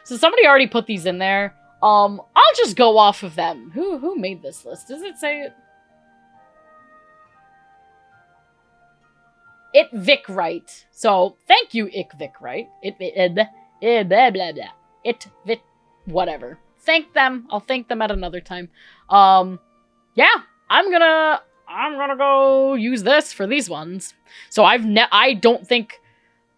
So somebody already put these in there. I'll just go off of them. Who made this list? Does it say it? It Vic Right. So thank you, Vic Right. Blah blah blah. It Vic whatever. Thank them. I'll thank them at another time. Yeah, I'm gonna go use this for these ones. So I don't think,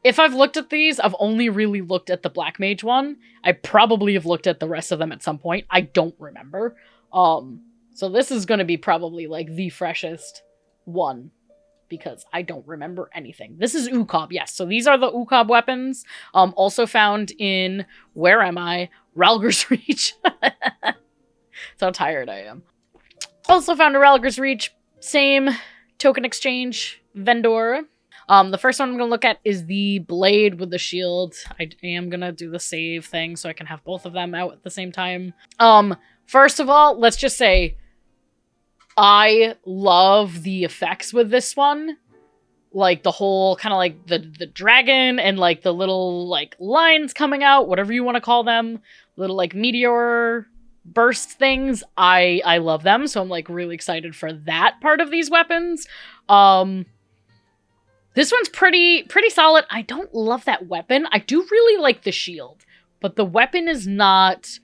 if I've looked at these, I've only really looked at the Black Mage one. I probably have looked at the rest of them at some point. I don't remember. So this is gonna be probably like the freshest one, because I don't remember anything. This is UCoB, yes. So these are the UCoB weapons. Also found in, where am I? Ralger's Reach. That's how tired I am. Also found in Ralger's Reach. Same token exchange vendor. The first one I'm going to look at is the blade with the shield. I am going to do the save thing so I can have both of them out at the same time. First of all, let's just say I love the effects with this one. Like the whole kind of like the dragon and like the little like lines coming out, whatever you want to call them, little like meteor burst things. I love them, so I'm like really excited for that part of these weapons. This one's pretty solid. I don't love that weapon. I do really like the shield, but the weapon's not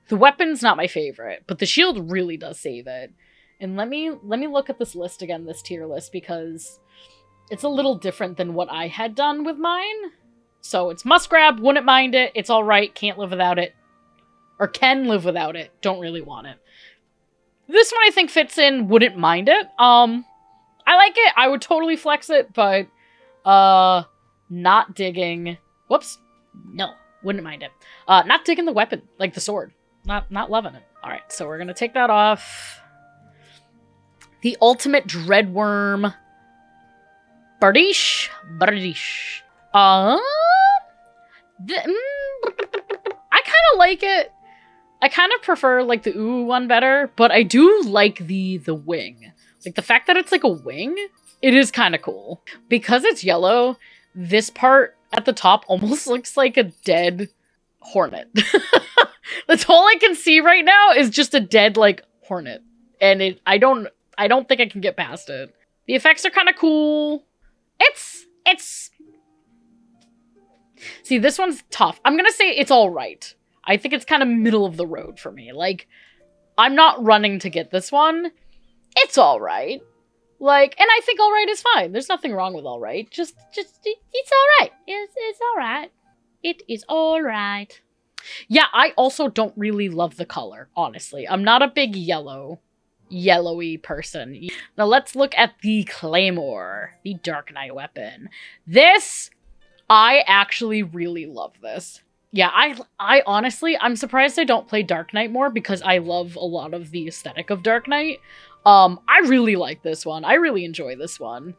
my favorite, but the shield really does save it. And let me look at this list again, this tier list, because it's a little different than what I had done with mine. So it's must grab, wouldn't mind it, it's alright, can't live without it. Or can live without it, don't really want it. This one I think fits in, wouldn't mind it. I like it, I would totally flex it, but not digging. Whoops. No, wouldn't mind it. Not digging the weapon, like the sword. Not loving it. Alright, so we're gonna take that off. The Ultimate Dreadworm. Bardish. I kind of like it. I kind of prefer like the UWU one better, but I do like the wing. Like the fact that it's like a wing, it is kind of cool. Because it's yellow, this part at the top almost looks like a dead hornet. That's all I can see right now is just a dead like hornet. And I don't think I can get past it. The effects are kind of cool. It's... See, this one's tough. I'm gonna say it's alright. I think it's kind of middle of the road for me. Like, I'm not running to get this one. It's alright. Like, and I think alright is fine. There's nothing wrong with alright. Just, it's alright. It's alright. It is alright. Yeah, I also don't really love the color, honestly. I'm not a big yellowy person. Now let's look at the Claymore, the Dark Knight weapon. This, I actually really love this. Yeah, I honestly, I'm surprised I don't play Dark Knight more because I love a lot of the aesthetic of Dark Knight. I really like this one. I really enjoy this one.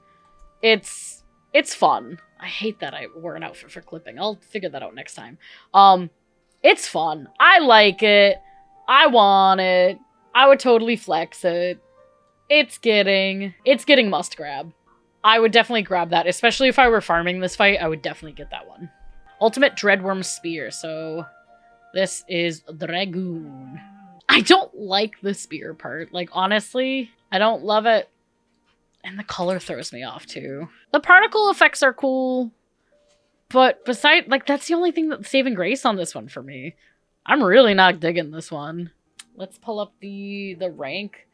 It's fun. I hate that I wore an outfit for clipping. I'll figure that out next time. It's fun. I like it. I want it. I would totally flex it. It's getting must grab. I would definitely grab that, especially if I were farming this fight. I would definitely get that one. Ultimate Dreadworm Spear. So this is Dragoon. I don't like the spear part. Like, honestly, I don't love it. And the color throws me off, too. The particle effects are cool. But besides, like, that's the only thing that's saving grace on this one for me. I'm really not digging this one. Let's pull up the rank.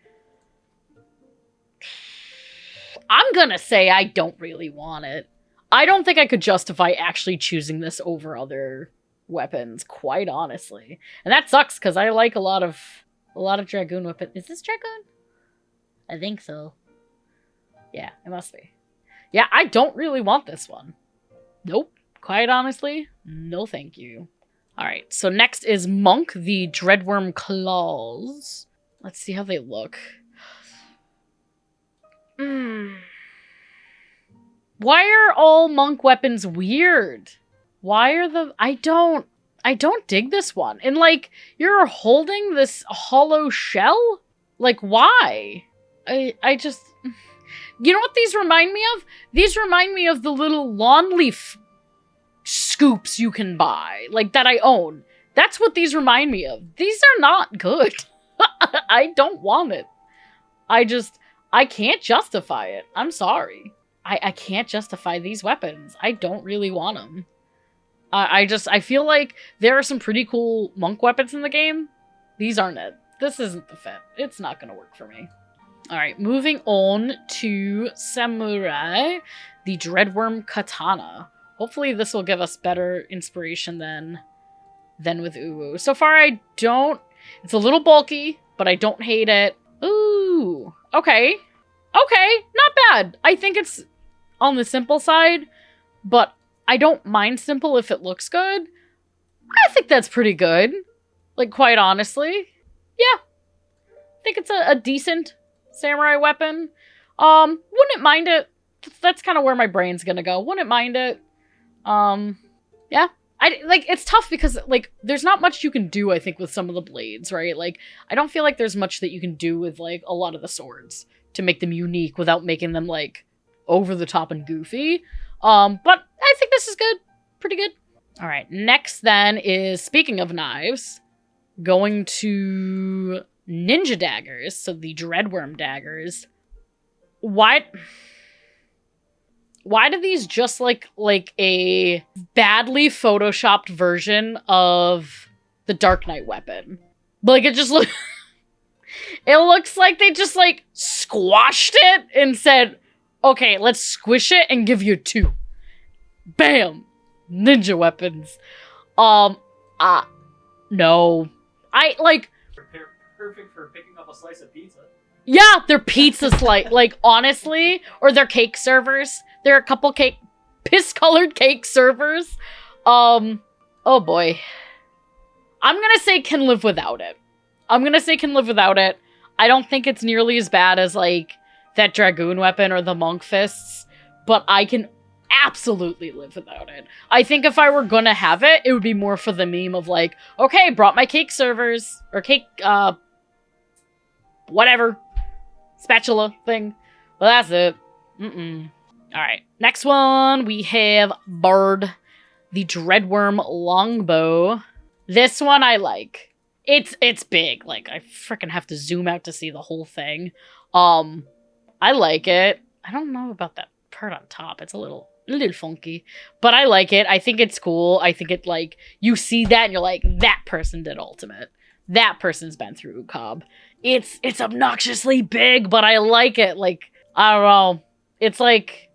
I'm gonna say I don't really want it. I don't think I could justify actually choosing this over other weapons, quite honestly. And that sucks, because I like a lot of Dragoon weapons. Is this Dragoon? I think so. Yeah, it must be. Yeah, I don't really want this one. Nope. Quite honestly, no thank you. Alright, so next is Monk, the Dreadworm Claws. Let's see how they look. Why are all Monk weapons weird? Why are the... I don't dig this one. And, like, you're holding this hollow shell? Like, why? I just... You know what these remind me of? These remind me of the little lawn leaf scoops you can buy, like, that I own. That's what these remind me of. These are not good. I don't want it. I can't justify it. I'm sorry. I can't justify these weapons. I don't really want them. I feel like there are some pretty cool monk weapons in the game. These aren't it. This isn't the fit. It's not gonna work for me. Alright, moving on to Samurai, the Dreadworm Katana. Hopefully this will give us better inspiration than with UWU. So far I don't... It's a little bulky, but I don't hate it. Ooh, okay. Okay, not bad. I think it's on the simple side, but I don't mind simple if it looks good. I think that's pretty good. Like, quite honestly. Yeah. I think it's a decent samurai weapon. Wouldn't mind it. That's kind of where my brain's gonna go. Wouldn't mind it. Yeah. It's tough because, like, there's not much you can do, I think, with some of the blades, right? Like, I don't feel like there's much that you can do with, like, a lot of the swords to make them unique without making them, like, over the top and goofy. But I think this is good. Pretty good. All right. Next, then, is, speaking of knives, going to ninja daggers. So the Dreadworm daggers. Why do these just like a badly photoshopped version of the Dark Knight weapon? Like, it just looks... It looks like they just, like, squashed it and said, okay, let's squish it and give you 2. Bam! Ninja weapons. No. Perfect for picking up a slice of pizza. Yeah, they're pizza slice. Like, honestly, or they're cake servers. There are a couple piss-colored cake servers. Oh boy. I'm gonna say can live without it. I don't think it's nearly as bad as, like, that Dragoon weapon or the Monk Fists, but I can absolutely live without it. I think if I were gonna have it, it would be more for the meme of, like, okay, brought my cake servers, or cake, whatever, spatula thing. Well, that's it. Alright, next one, we have Bard, the Dreadworm Longbow. This one I like. It's big. Like, I freaking have to zoom out to see the whole thing. I like it. I don't know about that part on top. It's a little funky. But I like it. I think it's cool. I think it, like, you see that and you're like, that person did Ultimate. That person's been through UCob. It's obnoxiously big, but I like it. Like, I don't know. It's like,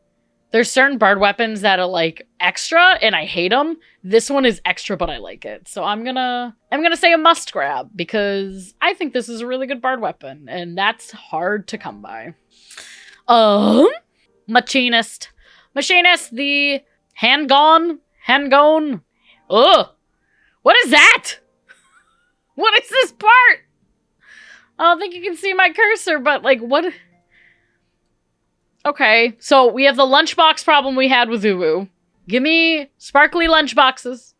there's certain Bard weapons that are, like, extra, and I hate them. This one is extra, but I like it. So I'm gonna say a must grab, because I think this is a really good Bard weapon, and that's hard to come by. Machinist, the handgun. Ugh! What is that? What is this part? I don't think you can see my cursor, but, like, what? Okay, so we have the lunchbox problem we had with UWU. Give me sparkly lunchboxes.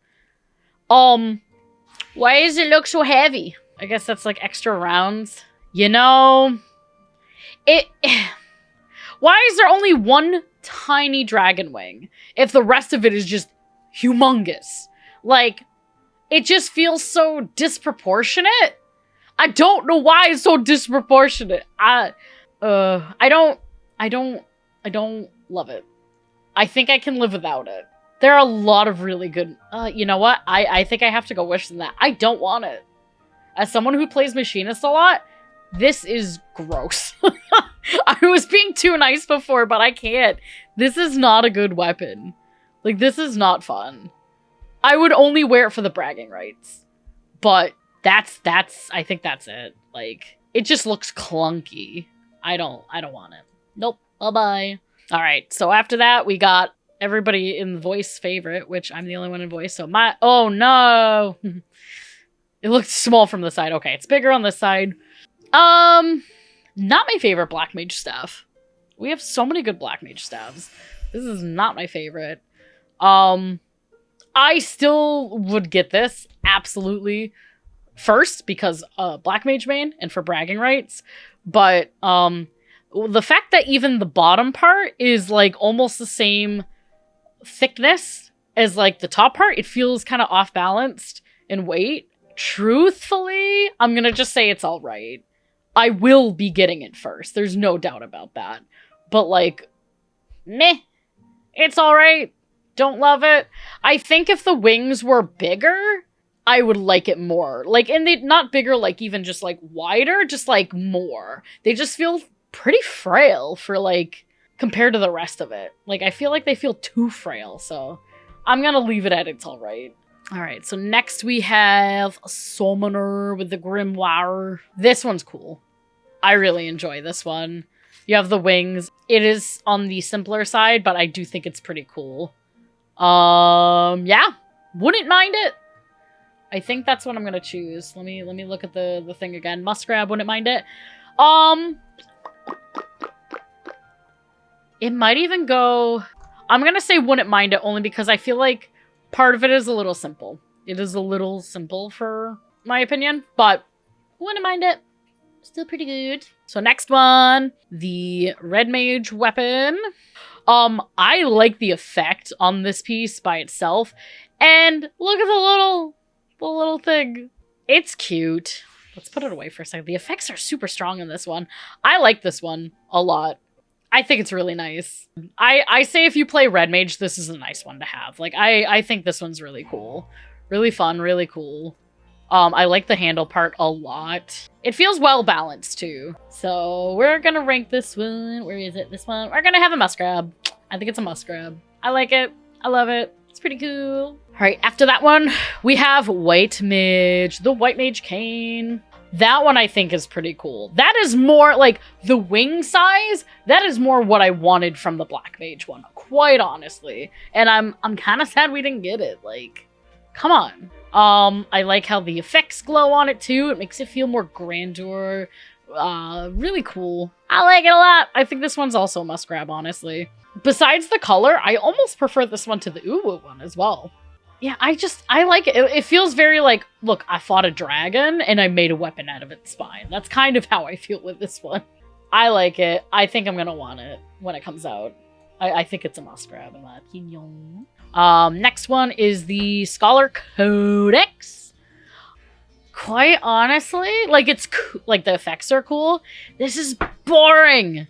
Why does it look so heavy? I guess that's, like, extra rounds. You know, why is there only one tiny dragon wing if the rest of it is just humongous? Like, it just feels so disproportionate. I don't know why it's so disproportionate. I don't love it. I think I can live without it. There are a lot of really good... you know what? I think I have to go wish than that. I don't want it. As someone who plays Machinist a lot, this is gross. I was being too nice before, but I can't. This is not a good weapon. Like, this is not fun. I would only wear it for the bragging rights. But I think that's it. Like, it just looks clunky. I don't want it. Nope. Bye-bye. All right, so after that, we got everybody in voice favorite, which I'm the only one in voice, so oh no! It looked small from the side. Okay, it's bigger on this side. Not my favorite Black Mage staff. We have so many good Black Mage staffs. This is not my favorite. I still would get this, absolutely, first, because Black Mage main, and for bragging rights, but, the fact that even the bottom part is, like, almost the same thickness as, like, the top part, it feels kind of off-balanced, in weight. Truthfully, I'm gonna just say it's all right. I will be getting it first. There's no doubt about that. But like, meh. It's all right. Don't love it. I think if the wings were bigger, I would like it more. Like, and they not bigger, like even just like wider, just like more. They just feel pretty frail for like compared to the rest of it. Like, I feel like they feel too frail. So I'm gonna leave it at it's all right. All right, so next we have a Summoner with the Grimoire. This one's cool. I really enjoy this one. You have the wings. It is on the simpler side, but I do think it's pretty cool. Yeah, wouldn't mind it. I think that's what I'm gonna choose. Let me look at the thing again. Must grab, wouldn't mind it. It might even go... I'm gonna say wouldn't mind it only because I feel like part of it is a little simple. It is a little simple for my opinion, but wouldn't mind it. Still pretty good. So next one, the Red Mage Weapon. I like the effect on this piece by itself. And look at the little thing. It's cute. Let's put it away for a second. The effects are super strong in this one. I like this one a lot. I think it's really nice. I say if you play Red Mage, this is a nice one to have. Like, I think this one's really cool. Really fun, really cool. I like the handle part a lot. It feels well balanced too. So we're gonna rank this one. Where is it? This one. We're gonna have a must grab. I think it's a must grab. I like it. I love it. It's pretty cool. All right, after that one, we have White Mage. The White Mage Cane. That one I think is pretty cool. That is more, like, the wing size, that is more what I wanted from the Black Mage one, quite honestly. And I'm kind of sad we didn't get it. Like, come on. I like how the effects glow on it too. It makes it feel more grandeur. Really cool. I like it a lot. I think this one's also a must grab, honestly. Besides the color, I almost prefer this one to the UWU one as well. Yeah, I like it. It feels very like, look, I fought a dragon and I made a weapon out of its spine. That's kind of how I feel with this one. I like it. I think I'm gonna want it when it comes out. I think it's a must grab in my opinion. Next one is the Scholar Codex. Quite honestly, like like the effects are cool. This is boring.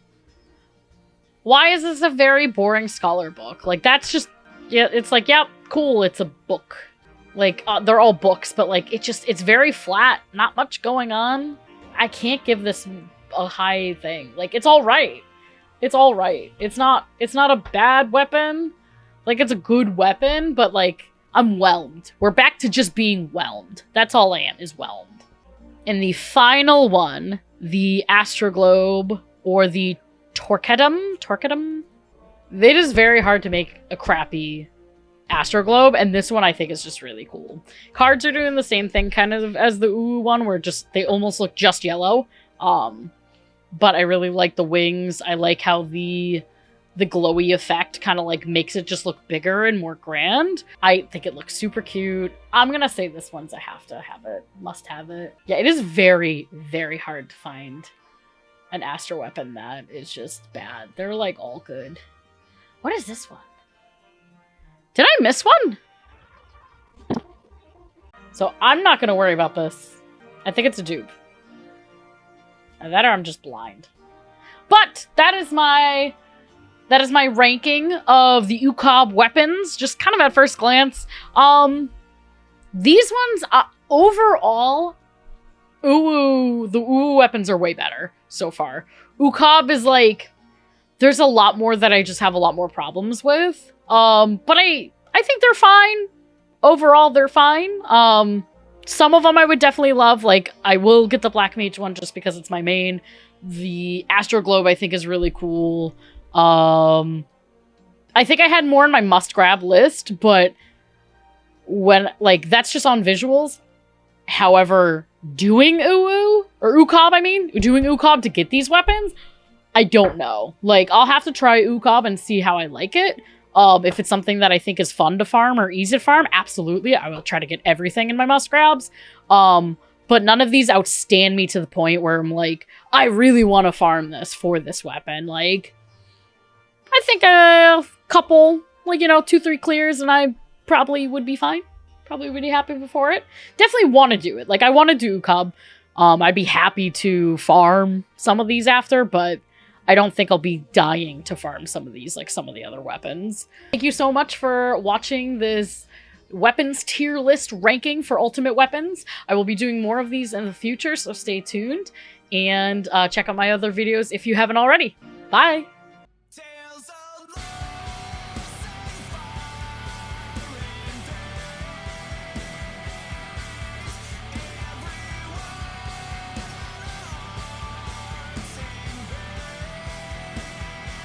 Why is this a very boring scholar book? Like, that's just, yeah, it's like, yep, cool, it's a book. Like, they're all books, but like, it's very flat, not much going on. I can't give this a high thing. Like, it's all right. It's all right. It's not a bad weapon. Like, it's a good weapon, but like, I'm whelmed. We're back to just being whelmed. That's all I am, is whelmed. And the final one, the Astroglobe, or the Torquetum? It is very hard to make a crappy Astroglobe, and this one I think is just really cool. Cards are doing the same thing kind of as the UWU one, where they almost look just yellow. But I really like the wings. I like how the glowy effect kind of like makes it just look bigger and more grand. I think it looks super cute. I'm gonna say this one's a have to have it. Must have it. Yeah, it is very, very hard to find an Astro weapon that is just bad. They're like all good. What is this one? Did I miss one? So I'm not gonna worry about this. I think it's a dupe. Either that or I'm just blind. But that is my ranking of the UCob weapons, just kind of at first glance. These ones, overall, the UWU weapons are way better so far. UCob is like, there's a lot more that I just have a lot more problems with. But I think they're fine. Overall, they're fine. Some of them I would definitely love. Like, I will get the Black Mage one just because it's my main. The Astroglobe I think is really cool. I think I had more on my must-grab list, but when, like, that's just on visuals. However, doing UWU, or UCob, I mean, doing UCob to get these weapons, I don't know. Like, I'll have to try UCob and see how I like it. If it's something that I think is fun to farm or easy to farm, absolutely, I will try to get everything in my must-grabs. But none of these outstand me to the point where I'm like, I really want to farm this for this weapon. Like, I think a couple, like, 2-3 clears and I probably would be fine. Probably really happy for it. Definitely want to do it. Like, I want to do UCoB. I'd be happy to farm some of these after, but I don't think I'll be dying to farm some of these like some of the other weapons. Thank you so much for watching this weapons tier list ranking for ultimate weapons. I will be doing more of these in the future, so stay tuned. And check out my other videos if you haven't already. Bye!